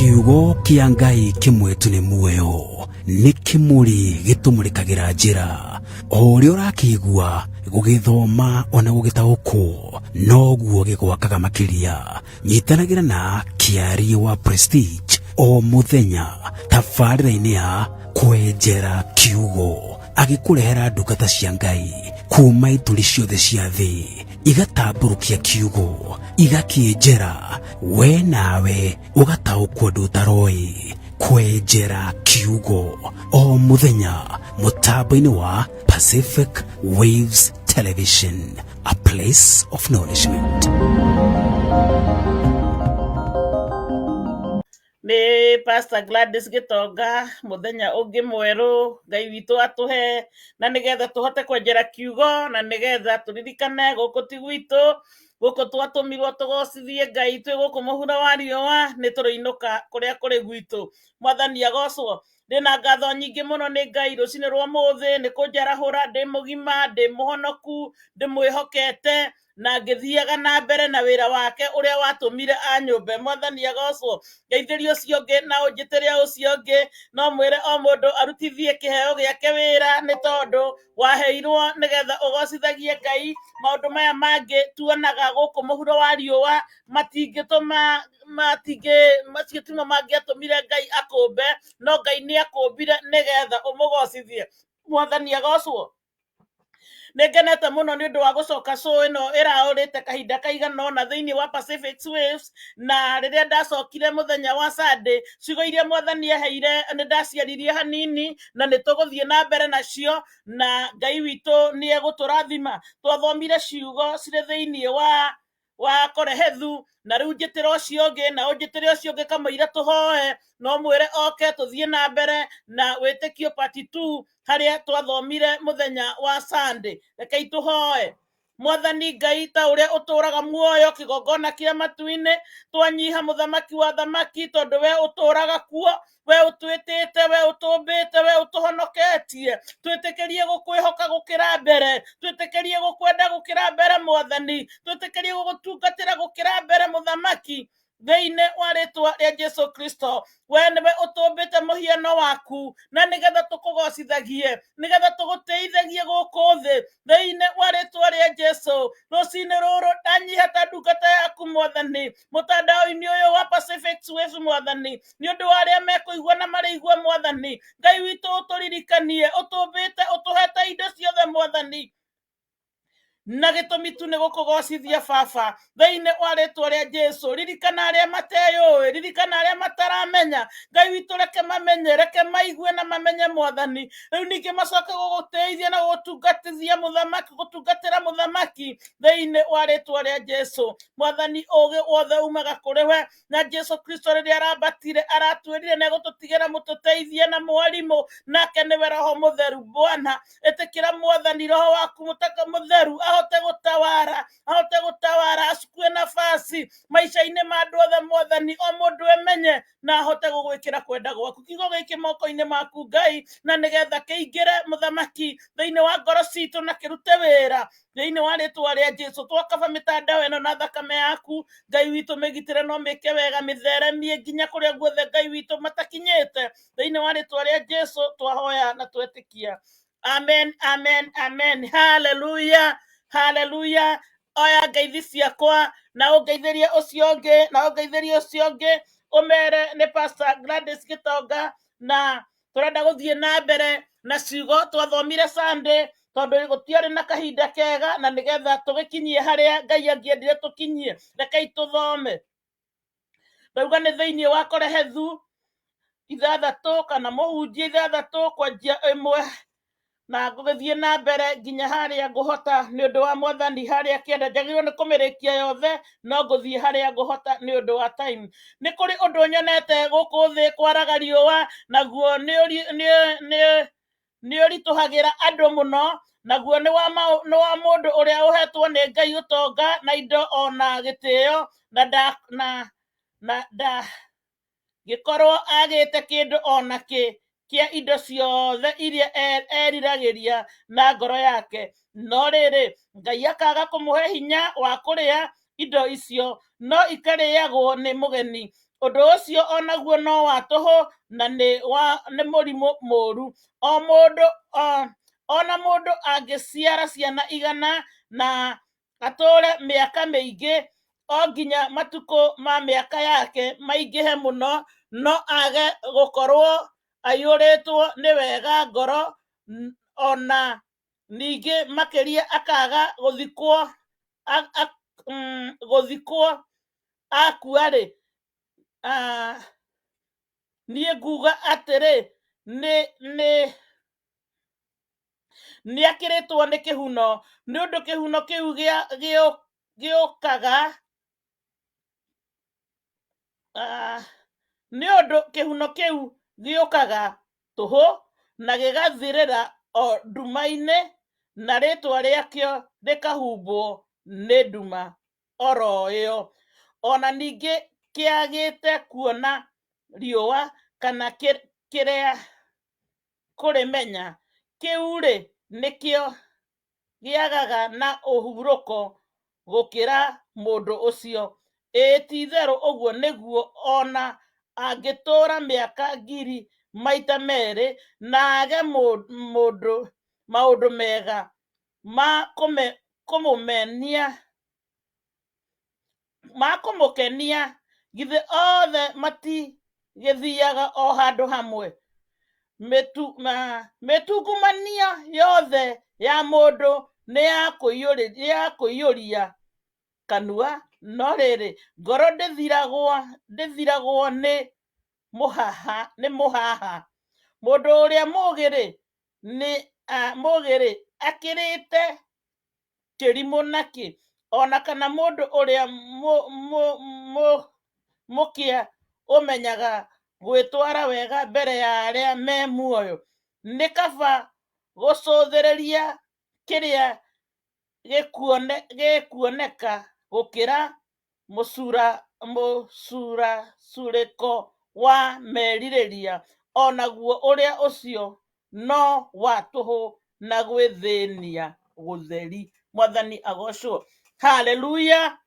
kiugo kia Ngai kimwe tu ni muoyo, ni kimuri gitumurikagira njira. O uria urakigua gugithoma ona gugitaukwo noguo gigwakaga makiria. Nyitanagira na Kiari wa Prestige o muthenya tabarĩra-inĩ ya kwenjera kiugo, agikurehera ndungata cia Ngai kuma ituri ciothe cia thĩ, igatamburukia kiugo, igakienjera, we nawe ugataũkwo ndũtaroi. Kwenjera kiugo o muthenya mutambo-inĩ wa Pacific Waves Television, a place of nourishment. Ni Pastor Gladys Gitonga, muthenya ungi mweru Ngai witu atuhe na nigetha tuhote kwenjera kiugo na nigetha turirikane guku ti gwitu, guku twatumirwo tugocithie Ngai twi guku muhura wa riũa ni turiinuka kuria kuri gwitu. Mwathani agocwo. Ndina ngatho nyingi muno ni Ngai rucini rwa muthi ni kunjarahura ndi mugima ndi muhonoku ndi mwihokete na ngithiaga na mbere na wira wake uria watumire anyumbe. Mwathani agocwo. Ngeithirio cio ngi na unjitire ucio ngi no mwire o mundu arutithie kiheo giake wira ni tondu waheirwo nigetha ugocithagie Ngai. Maundu maya mangi tuonaga guku muhuro wa riũa matingituma matigituma mangiatumire Ngai akumbe, no Ngai ni akumbire nigetha umugocithie. Mwathani agocwo. Nengenete muno ni undu wa gucoka show ino iraurite kahinda kaigana na thiini wa Pacific Waves, na riria ndacokire muthenya wa Sunday ciugo iria Mwathani aheire ni ndaciaririe hanini na ni tuguthie na mbere nacio, na Ngai witu ni eguturathima. Twathomire ciugo cire thiini wa Korehethu, na riu njitira ucio ngi na unjitire ucio ngi kamwira tuhoe no mwire oke tuthie na mbere na witikio part 2 haria twathomire muthenya wa Sunday. Rekei tuhoe. Mwathani Ngai ta uria uturaga muoyo kigongona kia matu-ini, twanyiha muthamaki wa thamaki tondu we uturaga kuo, we utwitite, we utumbite, we utuhonoketie. Twitikirie gukwihoka gukira mbere, twitikirie gukwenda gukira mbere Mwathani, twitikirie gugutungatira gukira mbere muthamaki thiini wa ritwa ria Jesu Kristo. We niwe utumbite muhiano waku na nigetha tukugocithagie, nigetha tuguteithagie guku thi thiini wa ritwa ria Jesu. Rucini ruru ndanyiha ta ndungata yaku Mwathani mutandao-ini uyu wa Pacific Waves Mwathani, ni undu wa aria mekuigua na marigua Mwathani. Ngai witu uturirikanie, utumbite, utuhete indo ciothe Mwathani, na gitumi tu ni gukugocithia Baba thiini wa ritwa ria Jesu. Ririkana aria mateyoi, ririkana aria mataramenya. Ngai witu reke mamenye, reke maigue na mamenye Mwathani. Riu ningi macoke guguteithia na gutungatithia muthamaki, gutungatira muthamaki thiini wa ritwa ria Jesu. Mwathani ugi wothe umaga kuri we, na Jesu Kristo riria arabatire aratwirire na gututigira mututeithie na mwarimu, nake niwe Roho Mutheru. Bwana etikira Mwathani Roho waku mutaka mutheru ahote gutawara, acukue nafasi maisha-ini ma andu othe Mwathani, o mundu emenye na ahote gugwikira kwenda gwaku. Kiugo giki moko-ini maku Ngai, na nigetha kiingire muthamaki thiini wa ngoro citu na kirute wira thiini wa ritwa ria Jesu. Twakaba mitandao ino na thakame yaku Ngai witu, migitire no mike wega, mitheremie nginya kuria guothe Ngai witu matakinyite thiini wa ritwa ria Jesu twahoya na twetikia. Amen, amen, amen. Hallelujah, hallelujah. Oya ngeithi ciakwa na ungeithirie ucio ngi na ungeithirie ucio ngi umere ni Pastor Gladys Gitonga, na turenda guthie na mbere na ciugo twathomire Sunday tondu gutiari na kahinda kega na nigetha tugikinyie haria Ngai angiendire tukinyie. Rekei tuthome. Ndauga ni thiini wa Korehethu 6 kana muhunjia 6 kwanjia 1 na ngugithie na mbere nginya haria nguhota ni undu wa Mwathani haria kienda. Njagirwo ni kumirikia yothe no nguthie haria nguhota ni undu wa time. Ni kuri undu nyonete guku thi kwaraga riũa, naguo ni urituhagira andu muno, naguo ni wa mundu uria uhetwo ni Ngai utonga na indo ona gitio, na gikorwo agite kindu ona ki kia indo ciothe iria eriragiria na ngoro yake. No riri Ngai akaga kumuhe hinya wa kuria indo icio, no ikarĩagwo nĩ mũgeni. undu ucio onaguo no wa toho na ni murimu moru. O mundu ona mundu angiciara ciana igana na atore miaka miingi, o nginya matuko ma miaka yake maingihe muno, no age gukorwo ayuritwo ni wega ngoro, ona ningi makiria akaga guthikwo akua ri. Nie nguga atiri ni akiritwo ni kihuno, ni undu kihuno kiu giukaga ni undu kihuno kiu giukaga tuhu na gigathirira o nduma-ini, na ritwa riakio rikahumbwo ni nduma oro iyo. Ona ningi kiagite kuona riua kana kiria kurimenya, kiu ri nikio giagaga na uhuruko gukira mundu ucio. Ti theru uguo niguo ona angitura miaka ngiri maita meri na age maundu mega ma kumukenia, githe othe matigithiaga o handu hamwe. Mitungumania yothe ya mundu ni ya kuiyuria kanua, no riri ngoro ndithiragwo ni muhaha. Mundu uria mugiri akirite kirimu naki, ona kana mundu uria mukia umenyaga gwitwara wega mbere ya aria me muoyo, ni kaba gucuthiriria kiria gikuoneka gukira mucuracuriko wa meririria, onaguo uria ucio no wa tuhu na gwithinia gutheri. Mwathani agocwo. Hallelujah.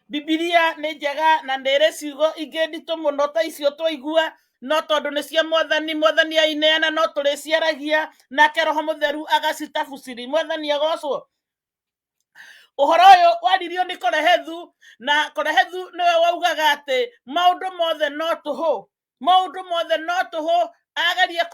Bibilia ni njega na ndiri ciugo ingi nditu muno ta icio twaigua, no tondu ni cia mwathani aineana no turiciaragia nake Roho Mutheru agacitabuciri. Mwathani agocwo. Uhoro uyu waririo ni Korehethu, na Korehethu niwe waugaga ati maundu mothe no tuhu, maundu mothe no tuhu. Ageria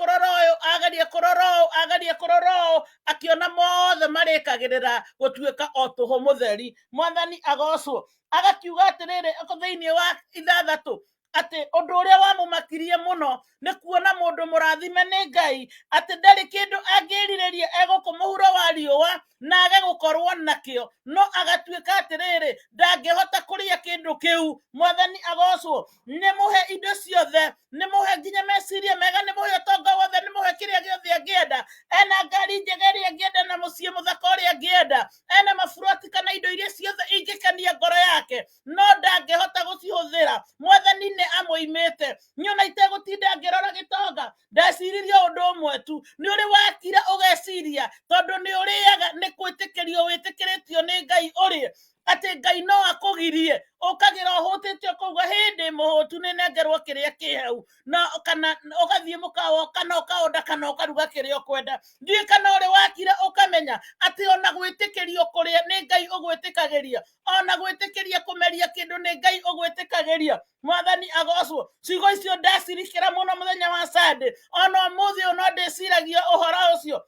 kuroro akiona mothe marikagirira gutuika o tuhu mutheri. Mwathani agocwo. Agakiuga atiriri thiini wa 6 ati undu uria wamumakirie muno ni kuona mundu murathime ni Ngai, ati ndari kindu angiririria egukumuhuro wa riua na age gukorwo nakio, no agatuika atiriri ndangihota kuria kindu kiu. Mwathani agocwo. Ni muhe indo ciothe, ni muhe nginya meciria mega, ni muhe tonga wothe, ni muhe kiria giothe angienda. Ena ngari njega iria angienda na mucii muthaka uria angienda, ena maburoti kana indo iria ciothe ingikenia ngoro yake, no ndangihota gucihuthira. Mwathani ni amuimite. Nyona itegutinda ngirora gitonga, ndaciriria undu umwe tu, ni uri wakira ugeciria tondu ni uriaga ni gwitikirio witikiritio ni Ngai uri ati Ngai no akugirie ukagira uhutitio kuga hindi muhutu ni nengerwo kiria kihau, na kana ugathie mukawa kana ukaonda kana ukaruga kiria ukwenda. Ndie kana uri wakira ukamenya ati ona gwitikirio kuria ni Ngai ugwitikagiria, ona gwitikiria kumeria kindu ni Ngai ugwitikagiria. Mwathani agocwo. Ciugo icio ndacirikira muno muthenya wa Sunday, ona muthi no ndiciragia uhoro ucio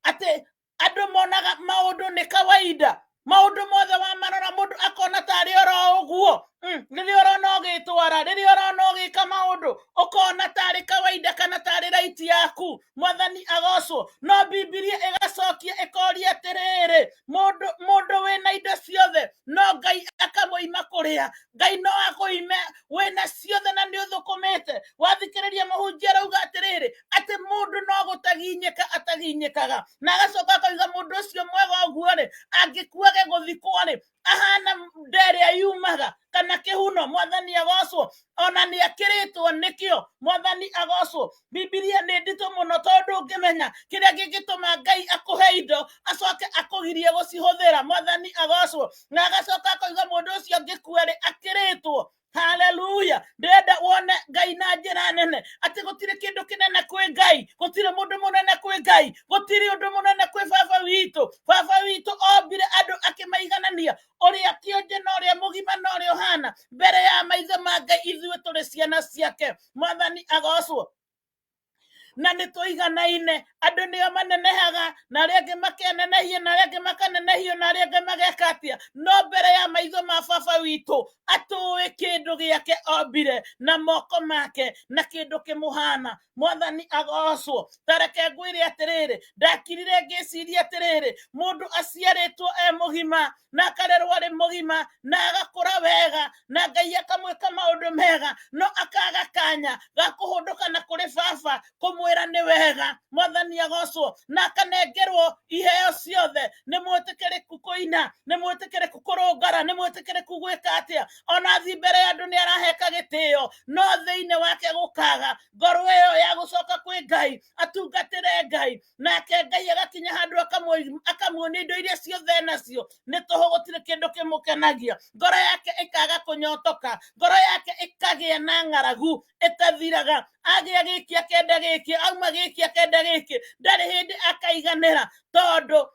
ati andu monaga maundu ni kawaida, maundu mothe wa marora mundu akona tari oro uguo. Riri orona ugitwara, riri orona ugika maundu ukona tari kawaida kana tari raiti yaku. Mwathani agocwo. No Bibilia igacokia ikoria atiriri mundu wina indo ciothe no Ngai akamuima kuria. Ngai no akuime wina ciothe na ni uthukumite. Wathikiriria muhunjia rauga atiriri ati mundu no gutaginyika ataginyikaga, na agacoka akauga mundu ucio mwega oguo ri angikuage guthikwo ri ahana ndere ayumaga kana kihuno mwathani agocwo ona ni akiritwo nikio mwathani agocwo Biblia ni ndito muno tondu ngimenya kiria gigituma Ngai akuhe indo acoke akugirie gucihuthira mwathani agocwo na agacoka akoiga mundu ucio ngikua ri akiritwo. Hallelujah. Ndenda wone Ngai na njira nene ati gutire kindu kinene kwi Ngai, gutire mundu munene kwi Ngai, gutire undu munene kwi baba witu ombire andu akimaiganania uria kionje na uria mugima na uria uhana mbere ya maitho ma Ngai ithuĩ tũrĩ ciana ciake mwathani agocwo na nĩ tũiganaine andũ nĩo manenehaga na arĩa angĩ makenenehia na arĩa angĩ makanenehio na arĩa angĩ mageka atĩa no mbere ya maitho ma baba witũ atũĩ kĩndũ gĩake ombire na moko make na kĩndũ kĩmũhana mwathani agocwo. Tareke ngwĩre atĩrĩrĩ ndakirire ngĩciria atĩrĩrĩ mũndũ aciarĩtwo mũgima na akarerwo arĩ mũgima na agakũra wega na Ngai akamwĩka maũndũ mega no akaga kanya ga kũhũndũka na kũrĩ baba kumwĩra nĩ wega mwathani agocwo na akanengerwo iheo ciothe nĩ mwĩtĩkĩrĩku kũina nĩ mwĩtĩkĩrĩku kũrũngara nĩ mwĩtĩkĩrĩku gwĩka atĩa ona thi mbere ya andũ nĩ araheka gĩtĩo no thĩinĩ wake gũkaga ngoro ĩyo ya gũcoka kwĩ Ngai atungatĩre Ngai nake Ngai agakinya handũ akamuonia indo iria ciothe nacio nĩ tũhũ gũtirĩ kĩndũ kĩmũkenagia ngoro yake ĩkaga kũnyotoka ngoro yake ĩkagĩa na ng'aragu ĩtathiraga agĩa gĩkĩ akenda gĩkĩ auma gĩkĩ akenda gĩkĩ ndarĩ hĩndĩ akaiganĩra tondũ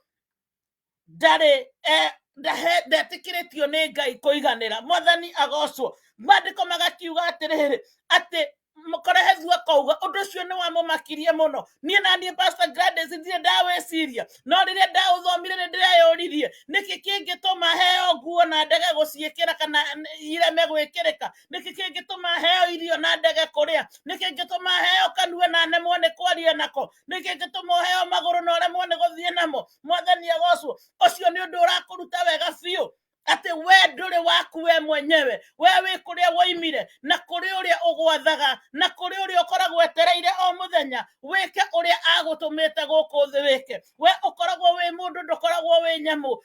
ndetĩkĩrĩtio nĩ Ngai kũiganĩra mwathani agocwo. Maandĩko magakiuga atĩrĩrĩ atĩ mũkorehethu akauga ũndũ ũcio nĩ wamũmakirie mũno niĩ na niĩ Pastor Gladys ndirĩ ndawĩciria no rĩrĩa ndaũthomire nĩ ndĩreyũririe nĩkĩ kĩngĩtũma heo nguo na ndege gũciĩkĩra kana ireme gwĩkĩrĩka nĩkĩ kĩngĩtũma heo irio na ndege kũrĩa nĩkĩ kĩngĩtũma heo kanua na nemwo nĩ kwaria nako nĩkĩ kĩngĩtũma heo magũrũ na ũremwo nĩ gũthiĩ namo mwathani agocwo. Ũcio nĩ ũndũ ũrakũruta wega biũ atĩ we ndũrĩ waku we mwenyewe we wĩ kũrĩa woimire na kũrĩ ũrĩa ũgwathaga na kũrĩ ũrĩa ũkoragwo etereire o mũthenya wĩke ũrĩa agũtũmĩte gũkũ thĩ wĩke. We ũkoragwo wĩ mũndũ ndũkoragwo wĩ nyamũ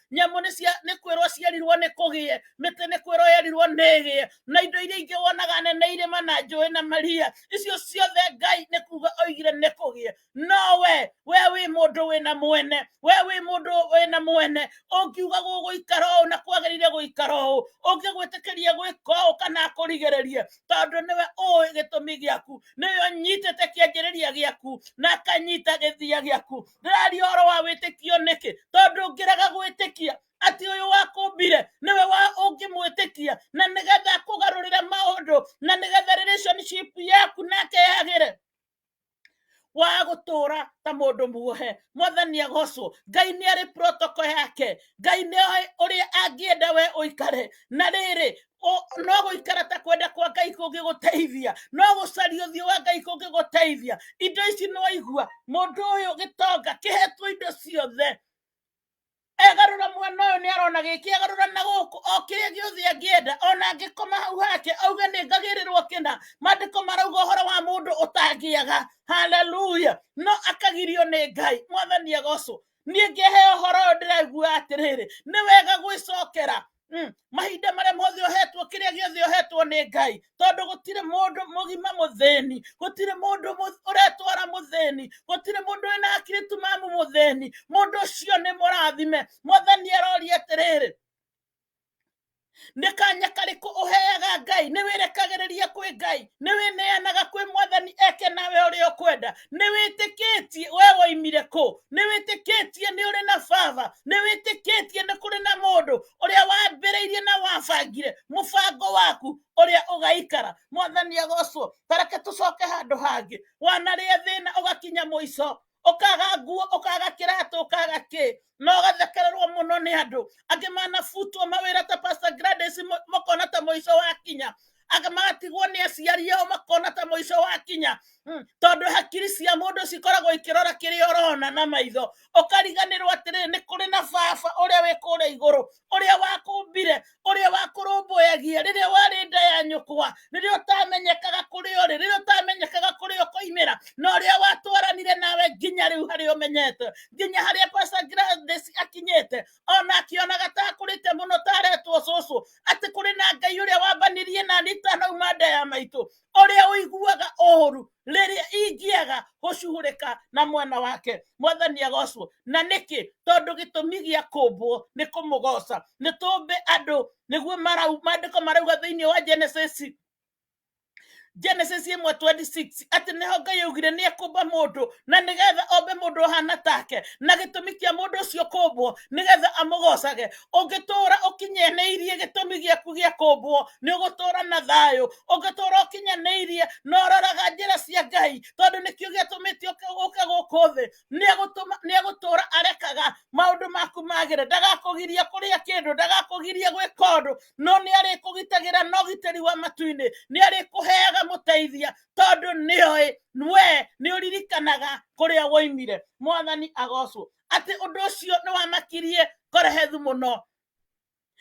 nĩ kwĩrwo ciarirwo nĩ kũgĩe mĩtĩ nĩ kwĩrwo yerirwo nĩ ĩgĩe na indo iria ingĩ wonaga nene irĩma na njũĩ na maria icio ciothe Ngai nĩ kuga oigire nĩ kũgĩe no we wĩ mũndũ wĩna mwene we wĩ mũndũ wĩna mwene ũngiuga gũgũikara ũũ na kwagĩrĩire gũikara ũũ ũngĩgwĩtĩkĩria gwĩka ũũ kana akũrigĩrĩrie tondũ nĩwe ũĩ gĩtũmi gĩaku nĩwe ũnyitĩte kĩanjĩrĩria gĩaku na akanyita gĩthia gĩaku. Ndĩraria ũhoro wa wĩtĩkio nĩkĩ tondũ ũngĩrega gwĩtĩkia atĩ ũyũ wakũmbire nĩwe ũngĩmwĩtĩkia na nĩgetha akũgarũrĩre maũndũ na nĩgetha relationship yaku nake yagĩre wa gũtũra ta mũndũ muohe mwathani agocwo. Ngai nĩ arĩ protocol yake Ngai nĩ ũrĩa angĩenda we ũikare na rĩrĩ no gũikara ta kwenda kwa Ngai kũngĩgũteithia no gũcaria ũthiũ wa Ngai kũngĩgũteithia. Indo ici no igua mũndũ ũyũ gĩtonga kĩhetwo indo ciothe egarũra mwena ũyũ nĩ arona gĩkĩ egarũra na gũkũ o kĩrĩa gĩothe angĩenda ona angĩkoma hau hake auge nĩ ngagĩrĩrwo kĩna. Maandĩko marauga ũhoro wa mũndũ ũtangĩaga. Hallelujah. No akagirio nĩ Ngai mwathani agocwo. Niĩ ngĩheo ũhoro ũyũ ndĩraigua atĩrĩrĩ nĩ wega gwĩcokera mahinda marĩa mothe ũhetwo kĩrĩa gĩothe ũhetwo nĩ Ngai tondũ gũtirĩ mũndũ mũgima mũthĩni gũtirĩ mũndũ ũretwara mũthĩni gũtirĩ mũndũ wĩna hakiri tumamu mũthĩni mũndũ ũcio nĩ mũrathime. Mwathani aroria atĩrĩrĩ nĩ kanya karĩkũ ũheaga Ngai nĩ wĩrekagĩrĩria kwĩ Ngai nĩ wĩneanaga kwĩ mwathani eke nawe ũrĩa ũkwenda nĩ wĩtĩkĩtie we woimire kũ nĩ wĩtĩkĩtie nĩ ũrĩ na baba nĩ wĩtĩkĩtie nĩ kũrĩ na mũndũ ũrĩa wambĩrĩirie na wabangire mũbango waku ũrĩa ũgaikara. Mwathani agocwo. Tareke tũcoke handũ hangĩ wanarĩa thĩna ũgakinya mũico ũkaga nguo ũkaga kĩratũ ũkaga kĩ no gathekererwo mũno nĩ andũ angĩ manabutwo mawĩra ta Pastor Gladys makona ta mũico wakinya angĩ matigwo nĩ aciari ao makona ta mũico wakinya tondũ hakiri cia mũndũ cikoragwo ikĩrora kĩrĩa ũrona na maitho ũkariganĩrwo atĩrĩrĩ nĩ kũrĩ na baba ũrĩa wĩ kũrĩa igũrũ ũrĩa wakũmbire ũrĩa wakũrũmbũyagia rĩrĩa warĩ nda ya nyũkwa rĩrĩa ũtamenyekaga kũrĩa ũrĩ rĩrĩa ũtamenyekaga kũrĩa ũkoima waimĩra na ũrĩa watwaranire nawe nginya rĩu harĩa ũmenyete, nginya harĩa Pastor Gladys akinyĩte, ona akĩonaga ta akũrĩte mũno taretwo cũcũ, atĩ kũrĩ na Ngai ũrĩa wambanirie na itanauma nda ya maitũ, ũrĩa ũiguaga ũũru rĩrĩa ingĩaga gũcuhũrĩka na mwena wake. Mwathani agocwo. Na nĩkĩ? Tondũ gĩtũmi gĩa kũmbwo nĩ kũmũgoca. Nĩ tũmbe andũ, nĩguo maandĩko marauga thĩinĩ wa Genesis 1:26 atĩ nĩho Ngai augire nĩ ekũmba mũndũ na nĩgetha ombe mũndũ hana take, na gĩtũmi kĩa mũndũ ũcio kũmbwo nĩgetha amũgocage. Ũngĩtũũra ũkinyanĩirie gĩtũmi gĩaku gĩa kũmbwo nĩ ũgũtũũra na thayũ. Ũngĩtũũra ũkinyanĩirie na ũroraga njĩra cia Ngai, tondũ nĩkĩo gĩatũmĩte ũke gũkũ thĩ, nĩ egũtũũra arekaga maũndũ maku magĩre. Ndagakũgiria kũrĩa kĩndũ, ndagakũgiria gwĩka ũndũ, no nĩ arĩkũgitagĩra na ũgitĩri wa matu-inĩ, nĩ arĩkũheaga mũteithia, tondũ nĩoĩ we nĩ ũririkanaga kũrĩa woimire. Mwathani agocwo. Atĩ ũndũ ũcio nĩ wamakirie Korehethu mũno,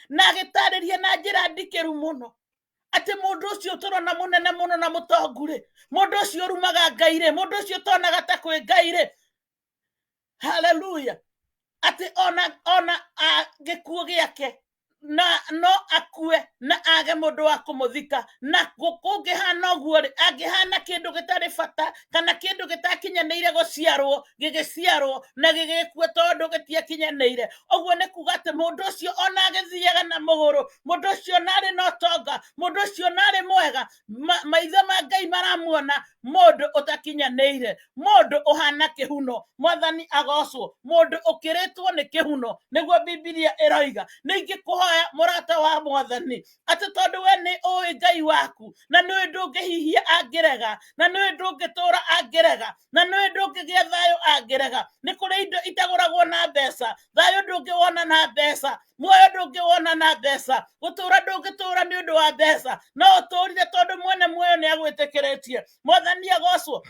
na agĩtarĩria na njĩra ndikĩru mũno, atĩ mũndũ ũcio tũrona mũnene mũno na mũtongu-rĩ, mũndũ ũcio ũrumaga Ngai-rĩ, mũndũ ũcio tonaga ta kwĩ Ngai-rĩ, haleluya, atĩ ona gĩkuũ gĩake no akue na age mũndũ wa kũmũthika, na kũngĩhana ũguo-rĩ, angĩhana kĩndũ gĩtarĩ bata kana kĩndũ gĩtakinyanĩire gũciarwo gĩgĩciarwo na gĩgĩkue tondũ gĩtiakinyanĩire. Ũguo nĩ kuga atĩ mũndũ ũcio ona agĩthiaga na mũgũrũ, mũndũ ũcio narĩ na ũtonga, mũndũ ũcio narĩ mwega, maitho ma Ngai maramuona mũndũ ũtakinyanĩire, mũndũ ũhana kĩhuno. Mwathani agocwo. Mũndũ ũkĩrĩtwo nĩ kĩhuno, nĩguo Bibilia ĩroiga. Ningĩ kũhoya mũrata wa Mwathani atĩ tondũ we nĩ ũĩ Ngai waku, na nĩ ndũngĩhihia angĩrega, na nĩ ndũngĩtũũra angĩrega, na nĩ ndũngĩgĩa thayũ angĩrega. Nĩ kũrĩ indo itagũragwo na mbeca, thayũ ndũngĩwona na mbeca, muoyo ndũngĩwona na mbeca, gũtũũra ndũngĩtũũra nĩ ũndũ wa mbeca, no ũtũũrire tondũ mwene muoyo nĩ agwĩtĩkĩrĩtie. Mwathani agocwo.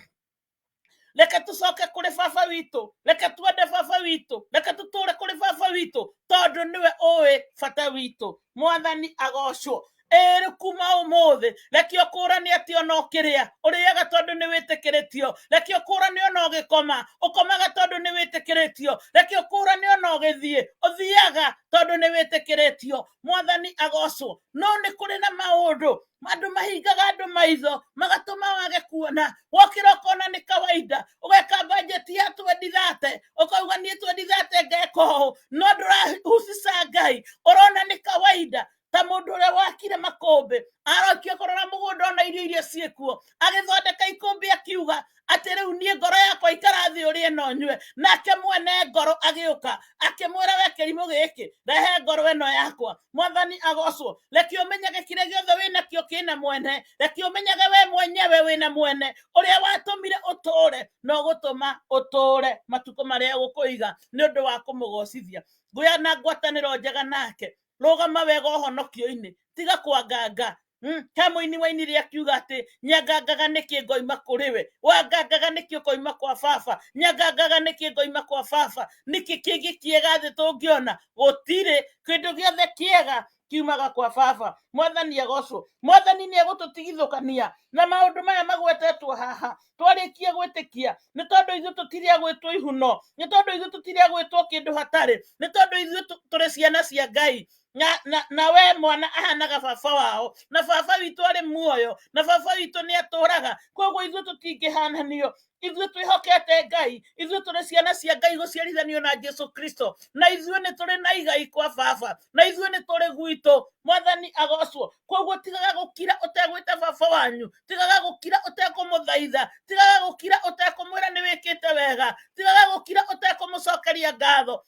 Reke tũcoke kũrĩ baba witũ, reke twende baba witũ, reke tũtũũre kũrĩ baba witũ, tondũ nĩwe ũĩ bata witũ. Mwathani agocwo. Rĩu kuma ũmũthĩ reke ũkũrane atĩ ona ũkĩrĩa ũrĩaga tondũ nĩ wĩtĩkĩrĩtio, reke ũkũrane ona ũgĩkoma ũkomaga tondũ nĩ wĩtĩkĩrĩtio, reke ũkũrane ona ũgĩthiĩ ũthiaga tondũ nĩ wĩtĩkĩrĩtio. Mwathani agocwo. No nĩ kũrĩ na maũndũ andũ mahingaga andũ maitho magatũma wage kuona, wokĩra ũkona nĩ kawaida, ũgeka bajeti ya 2030 ũkauga niĩ 2030 ngeka ũũ, no ndũrahucica Ngai, ũrona nĩ kawaida. Ta mũndũ ũrĩa wakire makũmbĩ arokia kũrora mũgũnda ona irio iria ciĩkuo, agĩthondeka ikũmbĩ akiuga atĩ rĩu niĩ ngoro yakwa ikarathi ũrĩe no nyue, nake mwene ngoro agĩũka akĩmwĩra we kĩrimũ gĩkĩ rehe ngoro ĩno yakwa. Mwathani agocwo. Reke ũmenyage kĩrĩa gĩothe wĩnakĩo kĩna mwene, reke ũmenyage we mwenyewe wĩna mwene ũrĩa watũmire ũtũũre na ũgũtũma ũtũũre matukũ marĩa ũgũkũiga nĩ ũndũ wa kũmũgocithia. Ngũya na ngwatanĩro njega nake, rũgama wega ũhonokio-inĩ, tiga kwanganga. He mũini wainire akiuga atĩ nyangangaga nĩkĩ ngoima kũrĩ we, wangangaga nĩkĩ ũkoima kwa baba, nyangangaga nĩkĩ ngoima kwa baba. Nĩkĩ kĩngĩ kĩega thĩ tũngĩona? Gũtirĩ kĩndũ gĩothe kĩega kiumaga kwa baba. Mwathani agocwo. Mwathani nĩ egũtũtigithũkania na maũndũ maya magwetetwo haha, twarĩkia gwĩtĩkia, nĩ tondũ ithuĩ tũtirĩ agwĩtwo ihuno, nĩ tondũ ithuĩ tũtirĩ agwĩtwo kĩndũ hatarĩ, nĩ tondũ ithuĩ tũrĩ ciana cia Ngai. Na we mwana ahanaga baba wao, na baba witũ arĩ muoyo, na baba witũ nĩ atũũraga. Koguo ithuĩ tũtingĩhananio, ithuĩ twĩhokete Ngai, ithuĩ tũrĩ ciana cia Ngai gũciarithanio na Jesu Kristo, na ithuĩ nĩ tũrĩ na igai kwa baba, na ithuĩ nĩ tũrĩ gwitũ. Mwathani agocwo. Koguo tigaga gũkira ũtegwĩta baba wanyu, tigaga gũkira ũtekũmũthaitha, tigaga gũkira ũtekũmwĩra nĩ wĩkĩte wega, tigaga gũkira ũtekũmũcokeria ngatho,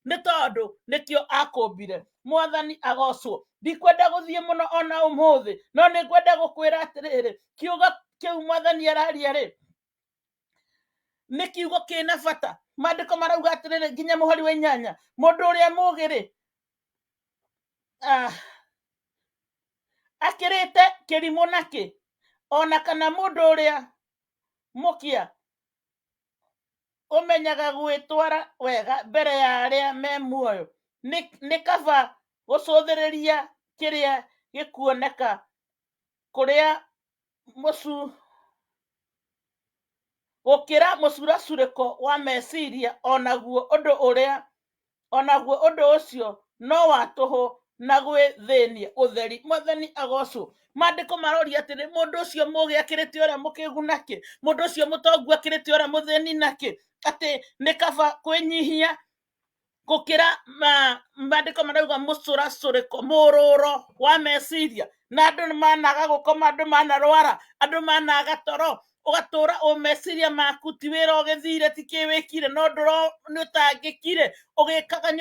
nĩ tondũ nĩkĩo akũmbire. Mwathani agocwo. Ndikwenda gũthiĩ mũno ona ũmũthĩ, no nĩ ngwenda gũkwĩra atĩrĩrĩ, kiugo kĩu Mwathani araria-rĩ nĩ kiugo kĩna bata. Maandĩko marauga atĩrĩrĩ nginya mũhari wa 8, mũndũ ũrĩa mũũgĩ-rĩ akĩrĩte kĩrimũ nakĩ, ona kana mũndũ ũrĩa mũkia ũmenyaga gwĩtwara wega mbere ya arĩa me muoyo, nĩ kaba gũcũthĩrĩria kĩrĩa gĩkuoneka kũrĩa mũcu gukira mucuracuriko wa meciria onaguo undu ucio no watuhu na gwithinia utheri. Mwathani agocwo. Mandiko maroria atiri mundu ucio mugi akirite uria mukigu naki, mundu ucio mutongu akirite uria mutheni naki, ati ni kaba kwinyihia gukira mandiko marauga mucuracuriko, mururo wa meciria, na andu nimanaga gukoma, andu manarwara, andu managa toro, ugatura meciria maku ti wira ugithire, ti kiwikire, no nduro nutangikire, ugiakaga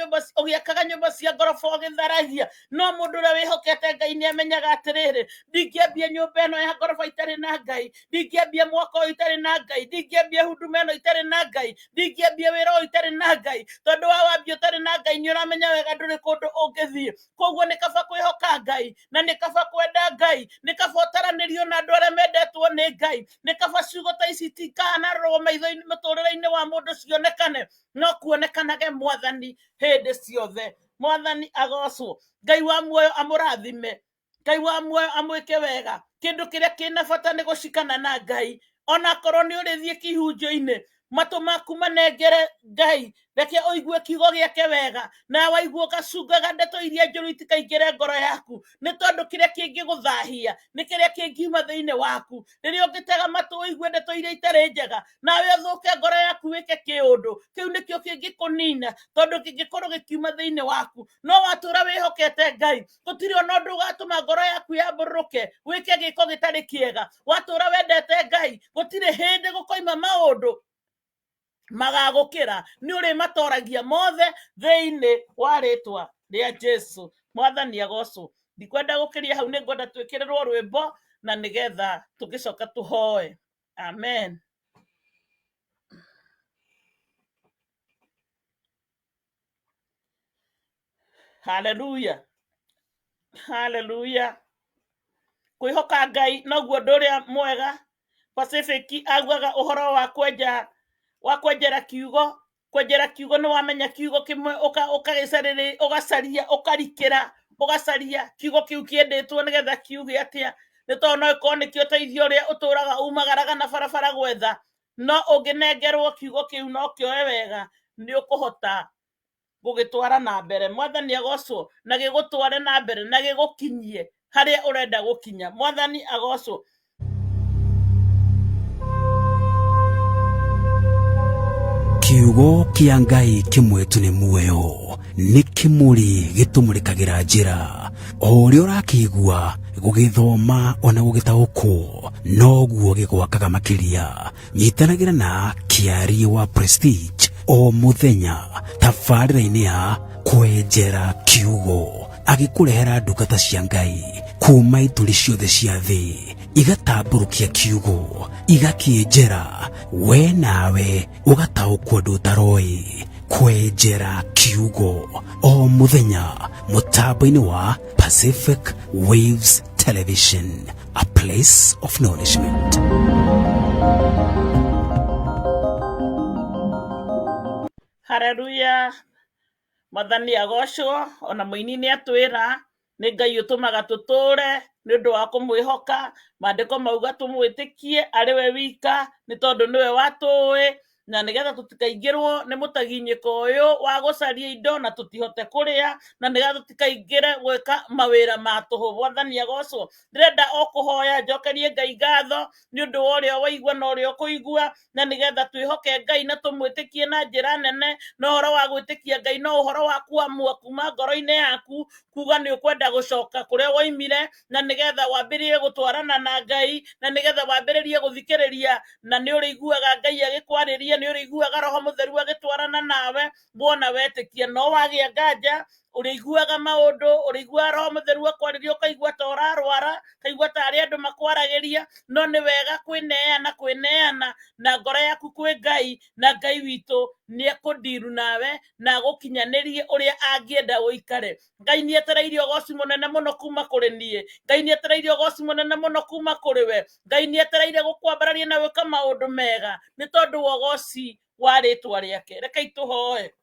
nyumba cia ngoroba ugitharagia. No mundu uria wihokete Ngai ni amenyaga atiriri, ndingiambia nyumba ino ya ngoroba itari na Ngai, ndingiambia mwako uyu itari na Ngai, ndingiambia huduma ino itari na Ngai, ndingiambia wira uyu itari na Ngai, tondu wa wambia utari na Ngai ni uramenya wega nduri kundu ungithie. Koguo ni kaba kwihoka Ngai, na ni kaba kwenda Ngai, ni kaba utaranirio na andu aria mendetwo ni Ngai, ni kaba ciugo ta ici tikanarwo maitho-ini muturire-ini wa mundu cionekane, no kuonekanage Mwathani hindi ciothe. Mwathani agocwo. Ngai wa muoyo amurathime, Ngai wa muoyo amwike wega. Kindu kiria kina bata ni gucikana na Ngai, ona korwo ni urithie kihunjo-ini, matu maku manengere Ngai, reke uigue kiugo giake wega, na waigua gacungaga ndeto iria njuru itikaingire ngoro yaku, ni tondu kiria kingiguthahia ni kiria kingiuma thiini waku. Riria ungitega matu uigue ndeto iria itari njega, nawe uthuke ngoro yaku wike kiundu kiu nikio kingikunina, tondu kingikorwo gikiuma thiini waku. No watura wihokete Ngai, gutiri ona undu ugatuma ngoro yaku yamburuke wike giko gitari kiega. Watura wendete Ngai, gutiri hindi gukoima maundu magagukira, ni uri matoragia mothe thiini wa ritwa ria Jesu. Mwathani agocwo. Ndikwenda gukiria hau, ni ngwenda twikirirwo rwimbo na nigetha tugicoka tuhoe. Amen. Hallelujah. Hallelujah. Kwihoka Ngai noguo ndu uria mwega. Pacific aguaga uhoro wa kwenjera kiugo ni wamenya kiugo kimwe ugacaria ukarikira ugacaria kiugo kiu kiendetwo nigetha kiuge atia, ni tondu no ikorwo nikio teithio uria uturaga umagaraga na barabara gwetha, no unginengerwo kiugo kiu no kioe wega, ni ukuhota gugitwara na mbere. Mwathani agocwo, na gigutware na mbere na gigukinyie haria urenda gukinya. Mwathani agocwo. Kiugo kia Ngai kimwe tu ni muoyo, ni kimuri gitumurikagira njira. O uria urakigua gugithoma ona gugitaukwo, noguo gigwakaga makiria. Nyitanagira na Kiari wa Prestige o muthenya tabarira-ini ya kwenjera kiugo, agikurehera ndungata cia Ngai kuma ituri ciothe cia thi, igatamburukia kiugo, igakienjera, we nawe ugataukwo ndutaroi. Kwenjera kiugo o muthenya mutambo-ini wa Pacific Waves Television, a place of nourishment. Hallelujah. Mwathani agocwo. Ona muini ni atwira ni Ngai utumaga tuture ni undu wa kumwihoka. Mandiko mauga tumwitikie ari we wika, ni tondu niwe watui, na nigetha tutikaingirwo ni mutaginyiko uyu wa gucaria indo na tutihote kuria, na nigetha tutikaingire gwika mawira matuhu. Mwathani agocwo. Ndirenda o kuhoya njokerie Ngai ngatho ni undu wa uria waigua na uria kuigua, na nigetha twihoke Ngai na tumwitikie na njira nene. No horo wa gwitikia Ngai no uhoro wa kuamua kuma ngoro-ini yaku kuga ni ukwenda gucoka kuria waimire, na nigetha wambiririe gutwarana na Ngai, na nigetha wambiririe guthikiriria, na ni uriguaga Ngai agikwariria, ni uriguaga Roho Mutheru agitwarana nawe. Wona wetikia no wagia nganja, uriguaga maundu, urigua Roho Mutheru akwariria, ukaigua ta urarwara, kaigua ta ari andu makwaragiria, no ni wega kwineana na ngoro yaku kwi Ngai, na Ngai witu ni ekundiru nawe na gukinyanirie uria angienda uikare. Ngai ni etereirie ugoci munene muno kuma kuri nie, Ngai ni etereirie ugoci munene muno kuma kuri we, Ngai ni etereirie gukwambararia na gwika maundu mega, ni tondu wa ugoci wa ritwa riake. Reke ituhoe.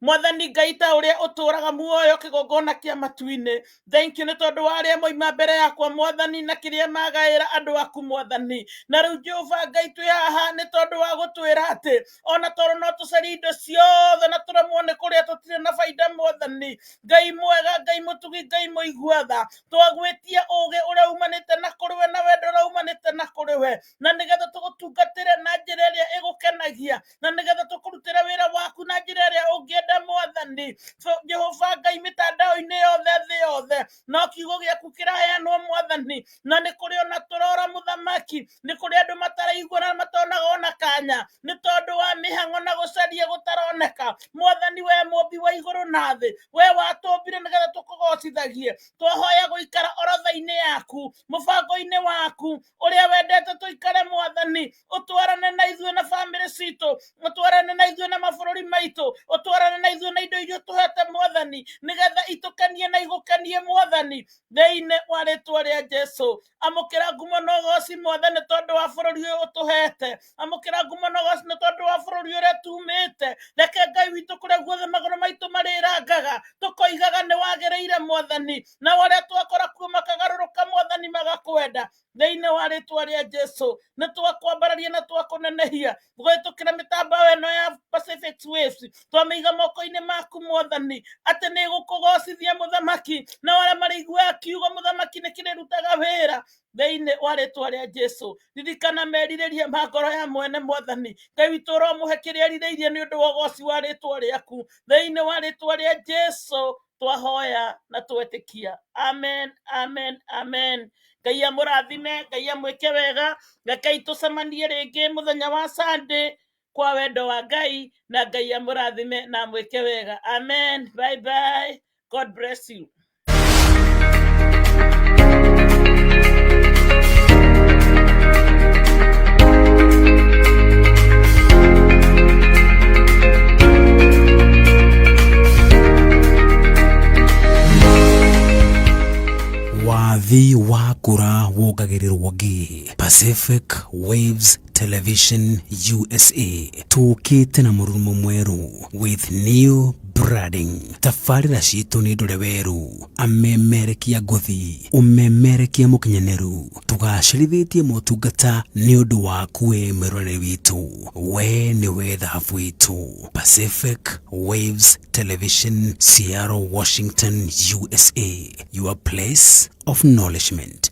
mwathani Ngai ta uria uturaga muoyo kigongona kia matu-ini. Thank you ni tondu wa aria moima mbere yakwa mwathani na kiria magaira andu aku mwathani, na riu Jehova Ngai twi haha ni tondu wa gutwira ati ona tondu no tucarie indo ciothe na turemwo ni kuria tutire na faida mwathani Ngai mwega, Ngai mutugi, Ngai muiguatha, twagwitia ugi uria umanite na kuriwe na wendo uria umanite na kuriwe, na nigetha tugutungatire na njira iria igukenagia, na nigetha tukurutire wira waku na njira iria ungienda mwathani Jehova Ngai mitandao-ini yothe thi yothe no kiugo giaku kiraheanwo mwathani, na ni kuri ona turora muthamaki, ni kuri andu mataraigua na matonaga ona kanya ni tondu wa mihango na gucaria gutaroneka. Mwathani we mumbi wa iguru na thi, we watumbire nigetha tukugocithagie, twahoya guikara orotha-ini yaku, mubango-ini waku uria wendete tuikare mwathani, utwarane na ithuĩ na family citu, utwarane na ithuĩ na mabururi maitu, utwarane na ithuĩ na indo iria tuhete mwathani, nigetha itukanie na igukanie mwathani thĩinĩ wa rĩtwa rĩa Jesu. Amũkĩra ngumo na ũgooci mwathani tondu wa bũrũri ũyũ ũtuhete, amũkĩra ngumo na ũgooci nĩ tondu wa bũrũri ũrĩa tumĩte. Reke Ngai witũ kũrĩa guothe magũrũ maitũ marĩrangaga tukoigaga nĩ wagĩrĩire mwathani, na arĩa twakora kuo makagarũrũka mwathani magakwenda thĩinĩ wa rĩtwa rĩa Jesu. Nĩ twakwambararia na twakũnenehia gũhĩtũkĩra mĩtambo ĩno ya Pacific Waves, twamĩiga moko-inĩ maku mwathani atĩ nĩ gũkũgocithia mũthamaki, na arĩa marĩiguaga kiugo mũthamaki nĩ kĩrĩrutaga wĩra thĩinĩ wa rĩtwa rĩa Jesu. Ririkana merirĩria ma ngoro ya mwene mwathani Ngai witũ ũromũhe kĩrĩa erirĩirie nĩ ũndũ wa ũgooci wa rĩtwa rĩaku thĩinĩ wa rĩtwa rĩa Jesu twahoya na twetĩkia. Amen, amen, amen. Ngai amũrathime, Ngai amwĩke wega, rekei tũcemanie rĩngĩ mũthenya wa Sunday kwa wendo wa Ngai, na Ngai amũrathime na amwĩke wega. Amen. Bye bye. God bless you. Wathi wa kura wongagĩrĩrwo ngi Pacific Waves Television USA tukĩte na mũrurumo mwerũ with new branding. Tabarĩra citũ nĩ ndore werũ, amemerekia ngũthi, umemerekia mũkinyanĩru, tũgacĩrithĩtie motungata nĩ ũndũ waku we mwĩroreri witũ, we nĩwe thahabu witũ. Pacific Waves Television, Seattle, Washington, USA, your place of acknowledgement.